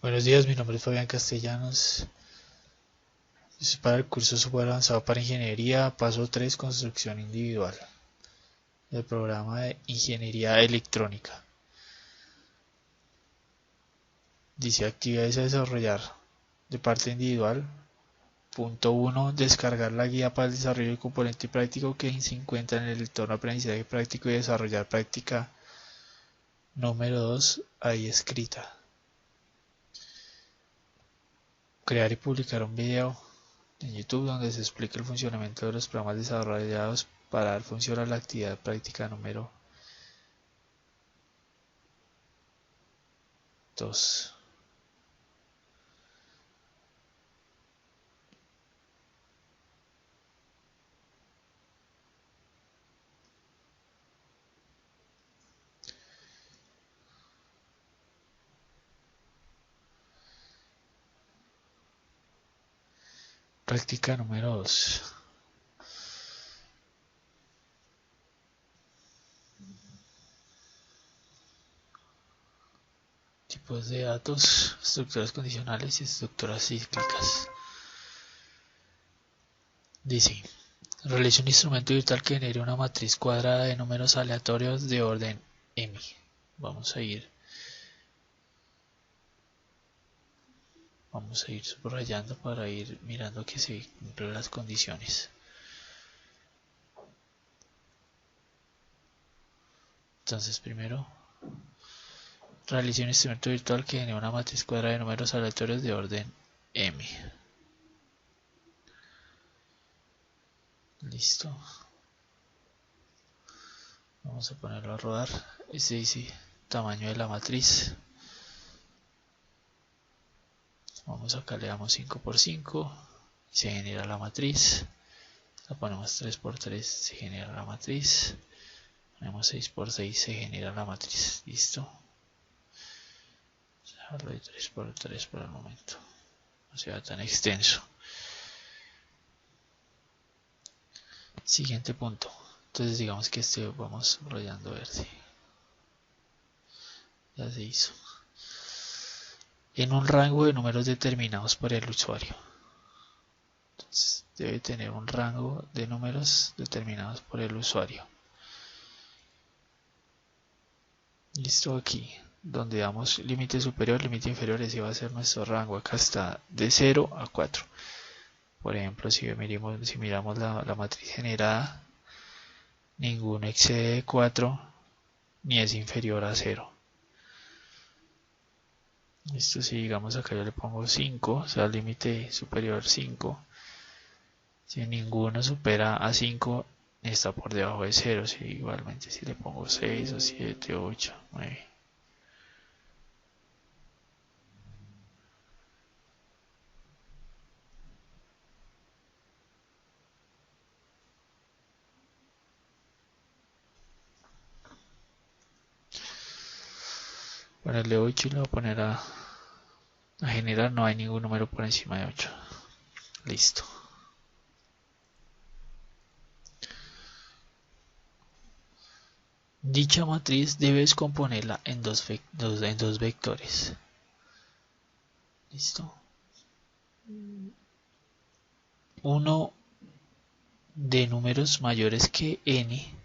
Buenos días, mi nombre es Fabián Castellanos. Es para el curso Software Avanzado para Ingeniería, paso 3, Construcción Individual, del programa de Ingeniería Electrónica. Dice actividades a desarrollar de parte individual. Punto 1. Descargar la guía para el desarrollo del componente práctico que se encuentra en el entorno de aprendizaje práctico y desarrollar práctica. Número 2. Ahí escrita. Crear y publicar un video en YouTube donde se explica el funcionamiento de los programas desarrollados para dar función a la actividad práctica número 2. Práctica número 2. Tipos de datos, estructuras condicionales y estructuras cíclicas. Dice, realiza un instrumento virtual que genere una matriz cuadrada de números aleatorios de orden m. Vamos a ir subrayando para ir mirando que se cumplan las condiciones. Entonces, primero, realice un instrumento virtual que genere una matriz cuadrada de números aleatorios de orden m. Listo. Vamos a ponerlo a rodar. Este dice tamaño de la matriz. Vamos acá, le damos 5 por 5 y se genera la matriz. La ponemos 3 por 3, se genera la matriz. Ponemos 6 por 6, se genera la matriz. Listo. Dejarlo de 3 por 3 por el momento. No sea tan extenso. Siguiente punto. Entonces digamos que vamos rayando verde. Ya se hizo. En un rango de números determinados por el usuario. Entonces debe tener un rango de números determinados por el usuario. Listo, aquí donde damos límite superior, límite inferior, ese va a ser nuestro rango. Acá está de 0 a 4. Por ejemplo, si miramos la matriz generada, ninguno excede 4 ni es inferior a 0. Listo, si digamos acá yo le pongo 5, o sea, límite superior 5. Si ninguno supera a 5, está por debajo de 0. Si igualmente si le pongo 6 o 7, 8, 9. Ponerle 8 y le voy a poner a generar. No hay ningún número por encima de 8. Listo. Dicha matriz debes componerla en dos vectores. Listo. Uno de números mayores que n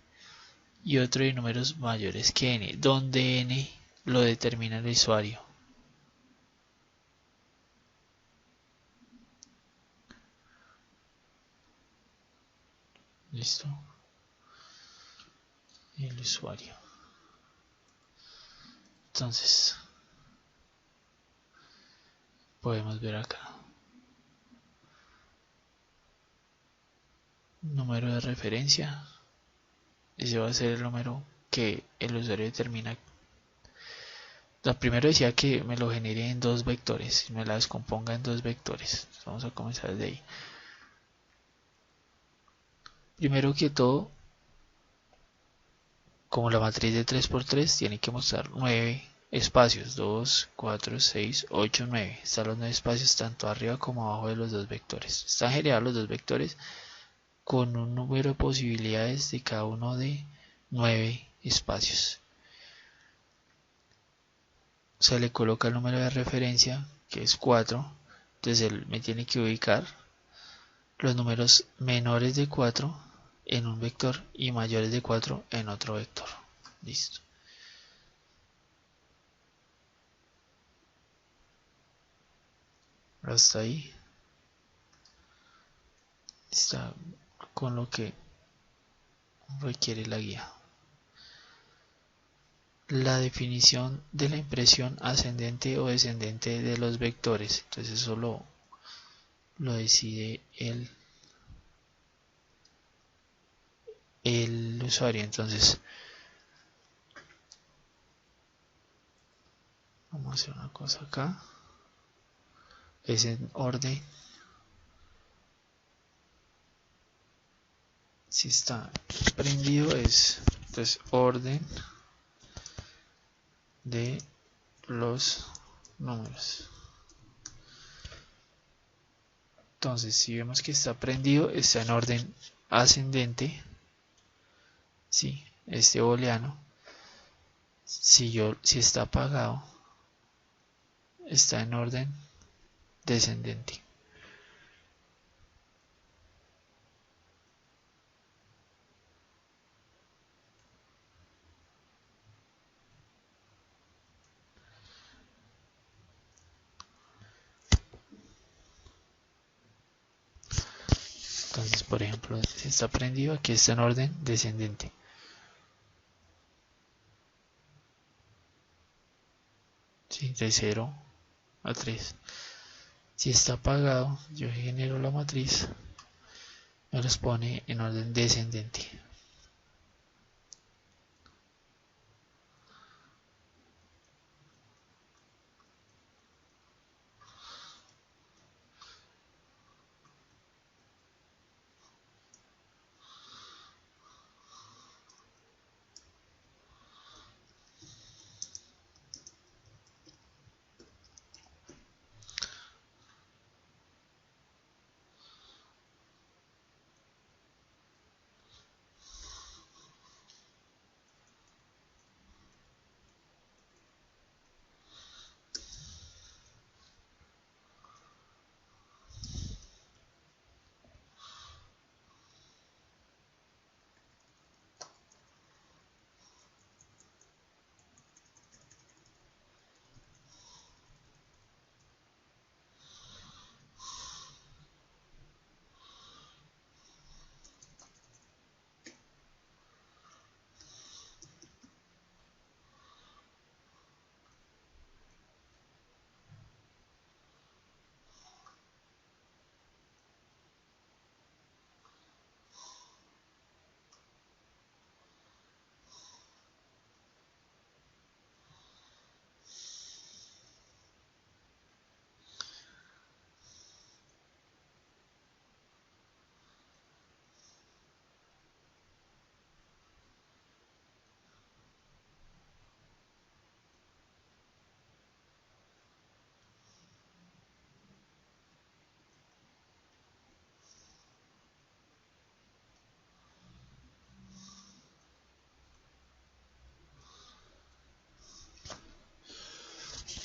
y otro de números mayores que n, donde n lo determina el usuario. Listo. El usuario. Entonces, podemos ver acá. Número de referencia. Ese va a ser el número que el usuario determina. La primera decía que me lo genere en dos vectores, me la descomponga en dos vectores. Vamos a comenzar desde ahí. Primero que todo, como la matriz de 3×3 tiene que mostrar 9 espacios, 2, 4, 6, 8, 9. Están los 9 espacios tanto arriba como abajo de los dos vectores. Están generados los dos vectores con un número de posibilidades de cada uno de 9 espacios. se le coloca el número de referencia, que es 4. Entonces él me tiene que ubicar los números menores de 4 en un vector y mayores de 4 en otro vector. Listo. Hasta ahí está con lo que requiere la guía. La definición de la impresión ascendente o descendente de los vectores. Entonces eso lo decide el usuario. Entonces vamos a hacer una cosa acá. Es en orden. Si está prendido es entonces orden de los números. Entonces si vemos que está prendido, está en orden ascendente. Sí, este booleano. Si está apagado, está en orden descendente. Entonces, por ejemplo, si está prendido, aquí está en orden descendente. Sí, de 0 a 3. Si está apagado, yo genero la matriz, me los pone en orden descendente.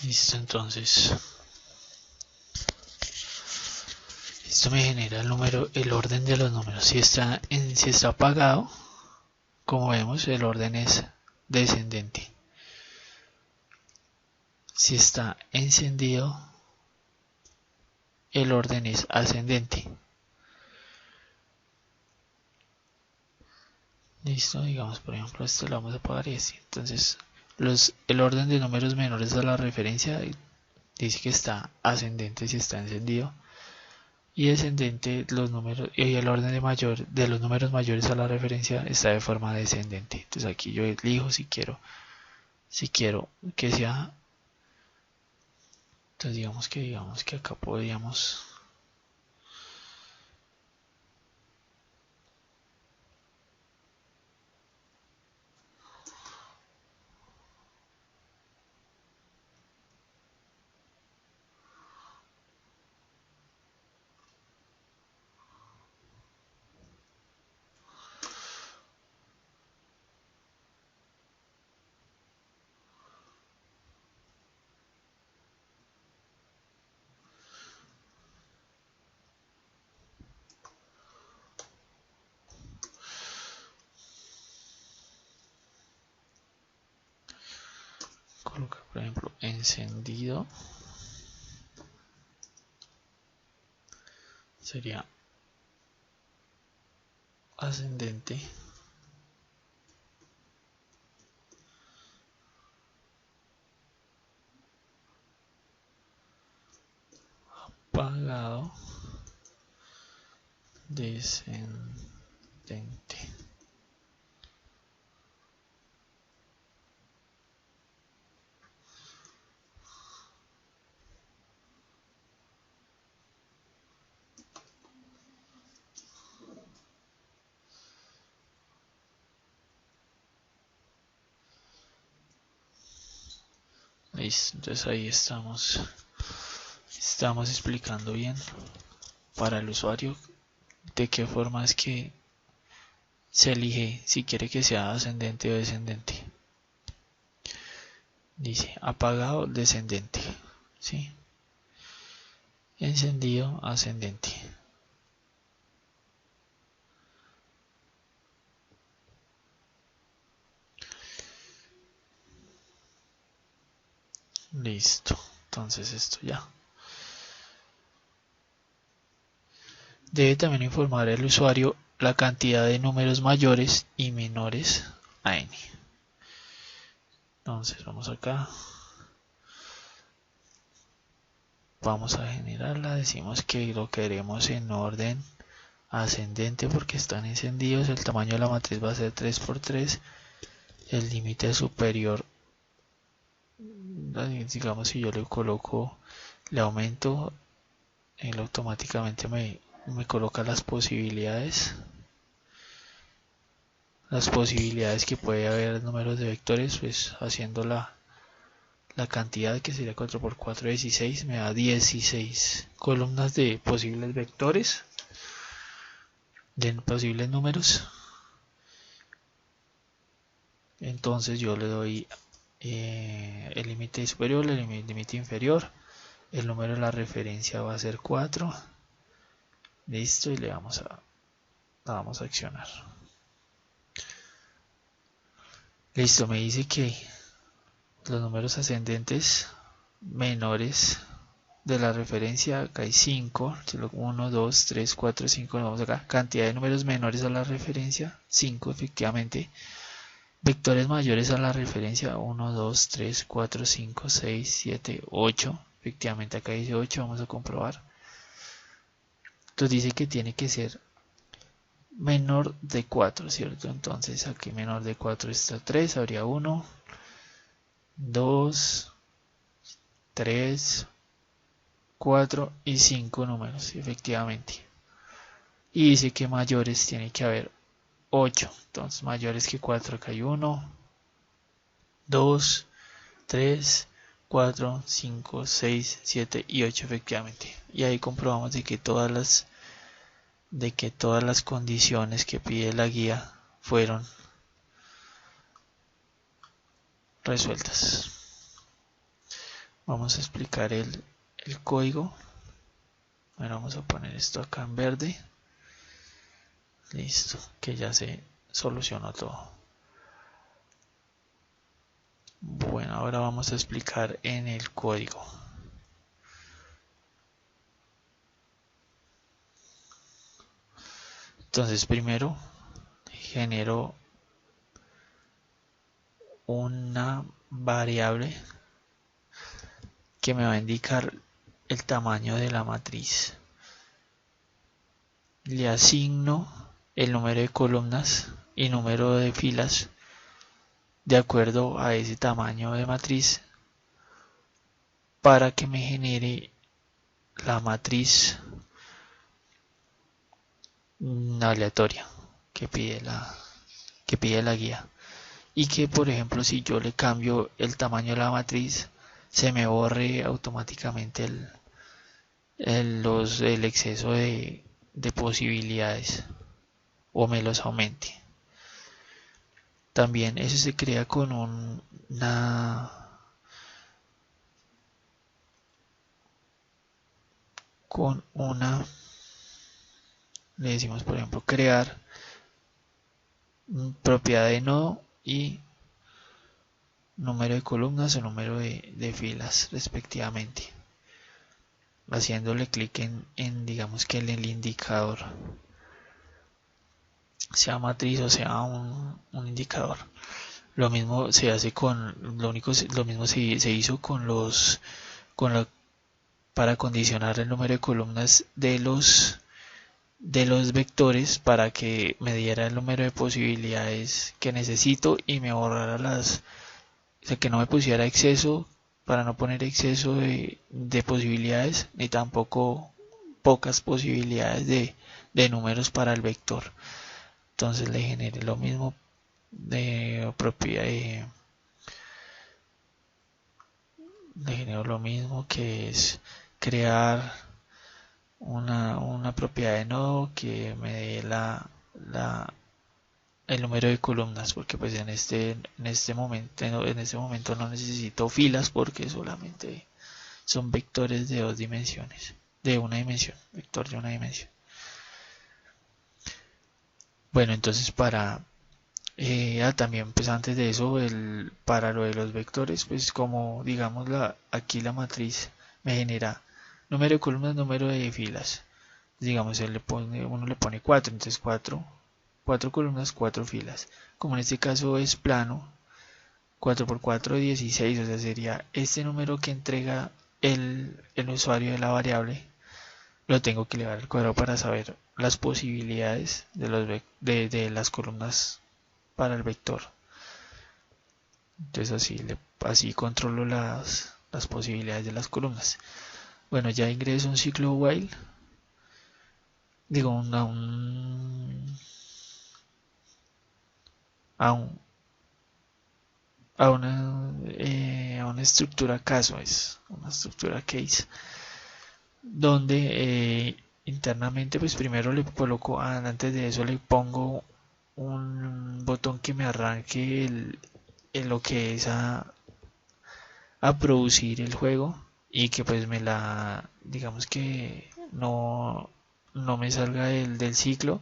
Listo, entonces esto me genera el orden de los números. Si está apagado, como vemos, el orden es descendente. Si está encendido, el orden es ascendente. Listo, digamos, por ejemplo, esto lo vamos a apagar y así. Entonces, el orden de números menores a la referencia dice que está ascendente si está encendido, y descendente los números, y el orden de los números mayores a la referencia está de forma descendente. Entonces aquí yo elijo si quiero que sea. Entonces digamos que acá podríamos. por ejemplo, encendido sería ascendente, apagado, descendente. Listo, entonces ahí estamos explicando bien para el usuario de qué forma es que se elige si quiere que sea ascendente o descendente. Dice apagado, descendente, ¿sí? Encendido, ascendente. Listo, entonces esto ya. Debe también informar al usuario la cantidad de números mayores y menores a n. Entonces vamos acá, vamos a generarla, decimos que lo queremos en orden ascendente porque están encendidos, el tamaño de la matriz va a ser 3×3, el límite superior, digamos si yo le coloco, le aumento, él automáticamente me coloca las posibilidades que puede haber números de vectores, pues haciendo la cantidad que sería 4×4, 16, me da 16 columnas de posibles vectores, de posibles números. Entonces yo le doy el límite superior, el límite inferior, el número de la referencia va a ser 4, listo, y la vamos a accionar. Listo, me dice que los números ascendentes menores de la referencia, acá hay 5, 1, 2, 3, 4, 5, vamos acá, cantidad de números menores a la referencia, 5 efectivamente, vectores mayores a la referencia, 1, 2, 3, 4, 5, 6, 7, 8, efectivamente acá dice 8, vamos a comprobar. Entonces dice que tiene que ser menor de 4, ¿cierto? Entonces aquí menor de 4 está 3, habría 1, 2, 3, 4 y 5 números, efectivamente. Y dice que mayores tiene que haber 8, entonces mayores que 4, acá hay 1, 2, 3, 4, 5, 6, 7 y 8 efectivamente. Y ahí comprobamos de que todas las condiciones que pide la guía fueron resueltas. Vamos a explicar el código. Bueno, vamos a poner esto acá en verde. Listo, que ya se solucionó todo. Bueno, ahora vamos a explicar en el código. Entonces primero genero una variable que me va a indicar el tamaño de la matriz. Le asigno el número de columnas y número de filas de acuerdo a ese tamaño de matriz para que me genere la matriz aleatoria que pide la guía, y que por ejemplo si yo le cambio el tamaño de la matriz se me borre automáticamente el exceso de posibilidades o me los aumente. También eso se crea con le decimos por ejemplo crear propiedad de nodo y número de columnas o número de filas respectivamente, haciéndole clic en digamos que en el indicador, sea matriz o sea un indicador. Lo mismo se hace lo mismo se hizo con la, para condicionar el número de columnas de los vectores para que me diera el número de posibilidades que necesito y me ahorrara o sea, que no me pusiera exceso, para no poner exceso de posibilidades, ni tampoco pocas posibilidades de números para el vector. Entonces le generé lo mismo de propiedad, le genero lo mismo, que es crear una propiedad de nodo que me dé el número de columnas, porque pues en este momento no necesito filas porque solamente son vectores de dos dimensiones, de una dimensión, vector de una dimensión. Bueno, entonces también pues antes de eso, para lo de los vectores, pues como digamos aquí la matriz me genera número de columnas, número de filas. Digamos, uno le pone 4, entonces 4 columnas, 4 filas. Como en este caso es plano, 4 por 4, 16, o sea, sería este número que entrega el usuario de la variable, lo tengo que elevar al cuadrado para saber las posibilidades de las columnas para el vector. Entonces así controlo las posibilidades de las columnas. Bueno, ya ingreso un ciclo while, digo a un a una estructura caso, es una estructura case, donde internamente pues primero le coloco, antes de eso le pongo un botón que me arranque en lo que es a producir el juego, y que pues digamos que no me salga del ciclo,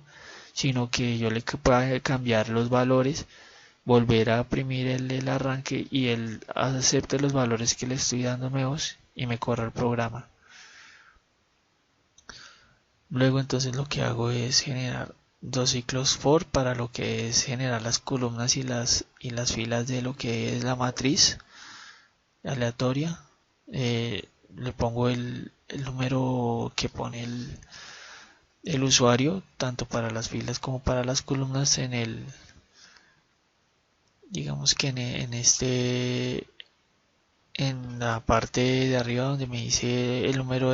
sino que yo le pueda cambiar los valores, volver a oprimir el arranque y él acepte los valores que le estoy dando nuevos y me corra el programa. Luego entonces lo que hago es generar dos ciclos for para lo que es generar las columnas y las filas de lo que es la matriz aleatoria. Le pongo el número que pone el usuario, tanto para las filas como para las columnas, digamos que en la parte de arriba donde me dice el número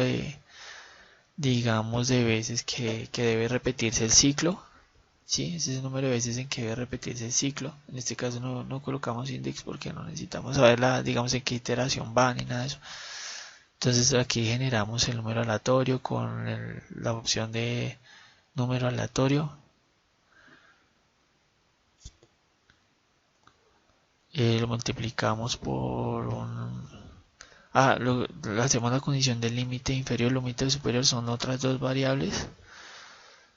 digamos, de veces que debe repetirse el ciclo. Sí, ese es el número de veces en que debe repetirse el ciclo. En este caso no colocamos index porque no necesitamos saber digamos, en qué iteración va ni nada de eso. Entonces aquí generamos el número aleatorio con la opción de número aleatorio. Lo multiplicamos por hacemos la condición del límite inferior y límite superior, son otras dos variables.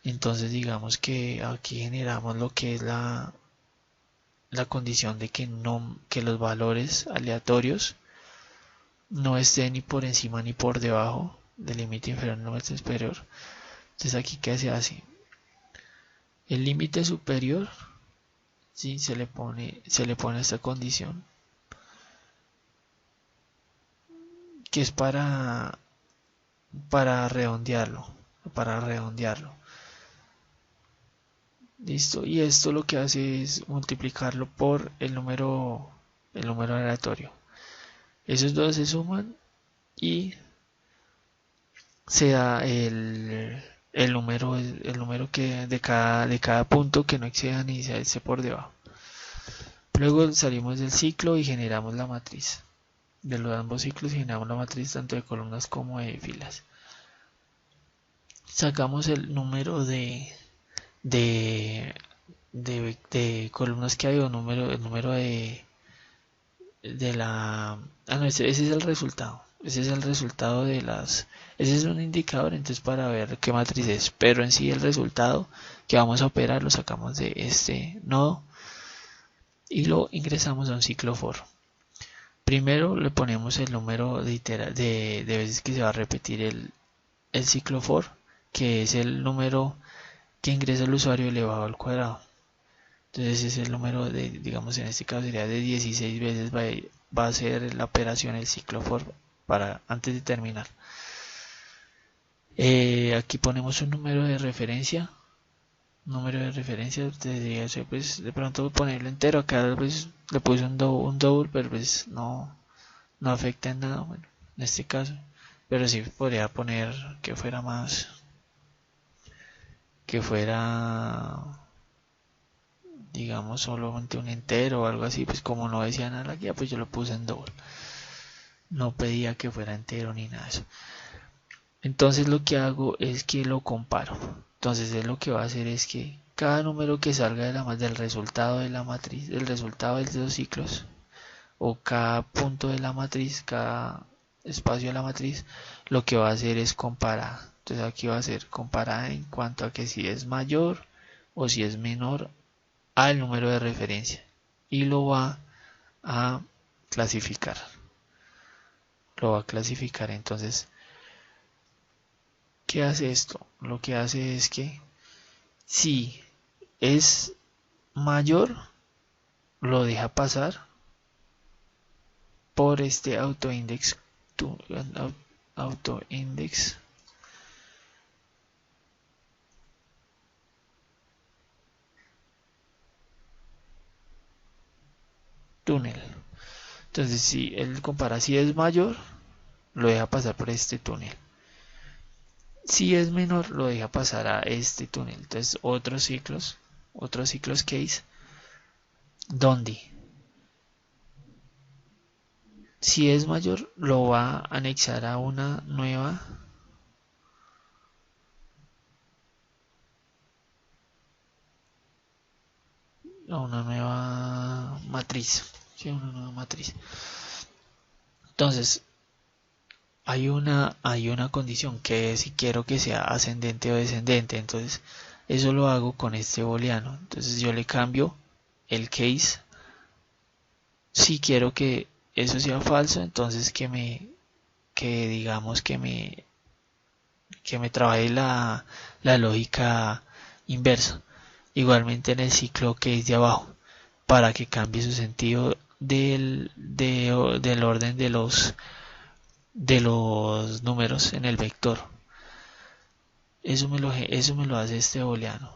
Entonces digamos que aquí generamos lo que es la condición de que los valores aleatorios no estén ni por encima ni por debajo del límite inferior y límite superior. Entonces aquí ¿qué se hace? El límite superior, ¿sí? se le pone esta condición, que es para redondearlo, listo, y esto lo que hace es multiplicarlo por el número aleatorio. Esos dos se suman y se da el número que de cada punto que no exceda ni se esté por debajo. Luego salimos del ciclo y generamos la matriz. De los ambos ciclos generamos la matriz tanto de columnas como de filas. Sacamos el número de columnas que hay, o el número de la... no, ese es el resultado. Ese es el resultado ese es un indicador, entonces, para ver qué matriz es. Pero en sí el resultado que vamos a operar lo sacamos de este nodo y lo ingresamos a un ciclo for. Primero le ponemos el número de veces que se va a repetir el ciclo for, que es el número que ingresa el usuario elevado al cuadrado. Entonces es el número de, digamos en este caso sería de 16 veces va a ser la operación el ciclo for para antes de terminar. Aquí ponemos un número de referencia. Número de referencia debería ser pues de pronto ponerlo entero. Acá pues le puse un double, pero pues no afecta en nada, bueno, en este caso. Pero sí podría poner que fuera más, que fuera, digamos, solamente un entero o algo así. Pues como no decía nada la guía, pues yo lo puse en double. No pedía que fuera entero ni nada de eso. Entonces lo que hago es que lo comparo. Entonces él lo que va a hacer es que cada número que salga del resultado de la matriz, del resultado de los ciclos, o cada punto de la matriz, cada espacio de la matriz, lo que va a hacer es comparar. Entonces aquí va a ser comparar en cuanto a que si es mayor o si es menor al número de referencia. Y lo va a clasificar. Lo va a clasificar. Entonces, ¿qué hace esto? Lo que hace es que si es mayor, lo deja pasar por este autoindex autoindex túnel. Entonces, si él compara si es mayor, lo deja pasar por este túnel. Si es menor, lo deja pasar a este túnel. Entonces, otros ciclos case, donde si es mayor, lo va a anexar a una nueva matriz. ¿Sí? Una nueva matriz. Entonces, hay una condición que es si quiero que sea ascendente o descendente. Entonces, eso lo hago con este booleano. Entonces, yo le cambio el case. Si quiero que eso sea falso, entonces digamos que me trabaje la lógica inversa. Igualmente en el ciclo que es de abajo, para que cambie su sentido del orden de los números en el vector. Eso me lo hace este booleano.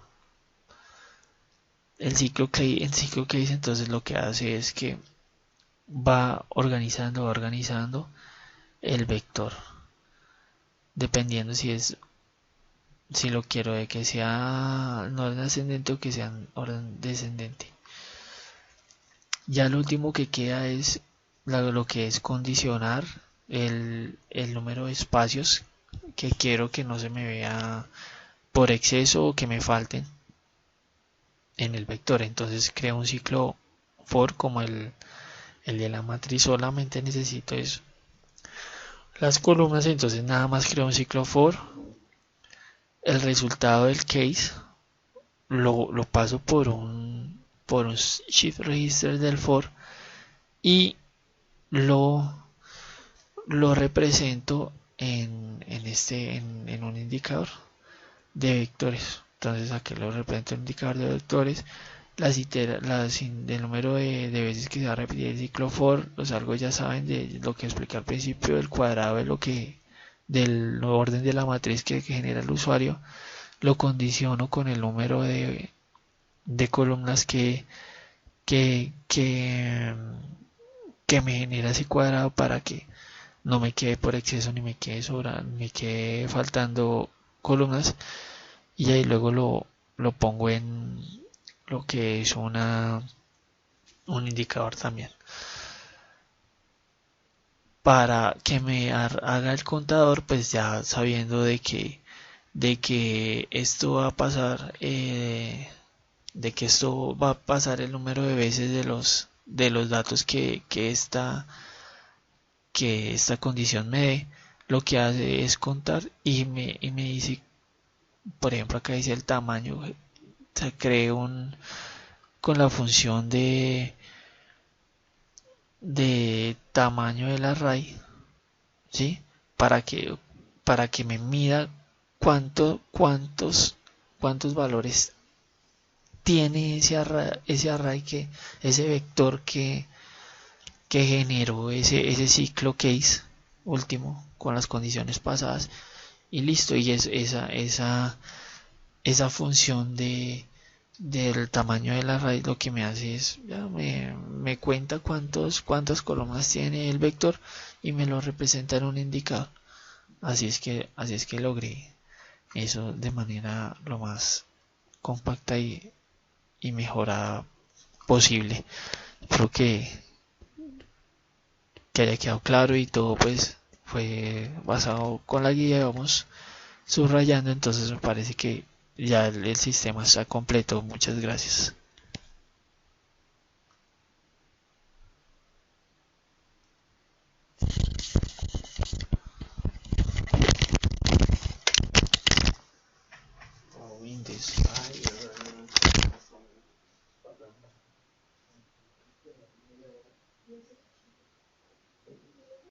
El ciclo case entonces lo que hace es que va organizando el vector, dependiendo si lo quiero de que sea en orden ascendente o que sea en orden descendente. Ya lo último que queda es lo que es condicionar el número de espacios que quiero que no se me vea por exceso o que me falten en el vector. Entonces creo un ciclo for como el de la matriz. Solamente necesito eso, las columnas. Entonces nada más creo un ciclo for. El resultado del case lo paso por un shift register del for y lo represento en un indicador de vectores. Entonces aquí lo represento en un indicador de vectores. El número de veces que se va a repetir el ciclo for, los algo ya saben de lo que expliqué al principio, el cuadrado del orden de la matriz que genera el usuario. Lo condiciono con el número de columnas que, que, que me genera ese cuadrado para que no me quede por exceso ni me quede me quede faltando columnas. Y ahí luego lo pongo en lo que es un indicador también, para que me haga el contador, pues ya sabiendo de que esto va a pasar, el número de veces de los datos que esta condición me dé. Lo que hace es contar y me dice, por ejemplo acá dice el tamaño. O sea, con la función de tamaño del array, ¿sí? Para que, para que me mida cuántos valores tiene ese array ese vector que generó ese ciclo case último con las condiciones pasadas y listo. Y esa función del tamaño del array lo que me hace es, ya me cuenta cuántas columnas tiene el vector y me lo representa en un indicador. Así es que logré eso de manera lo más compacta y mejorada posible. Espero que haya quedado claro y todo pues fue basado con la guía, vamos subrayando, entonces me parece que ya el sistema está completo. Muchas gracias.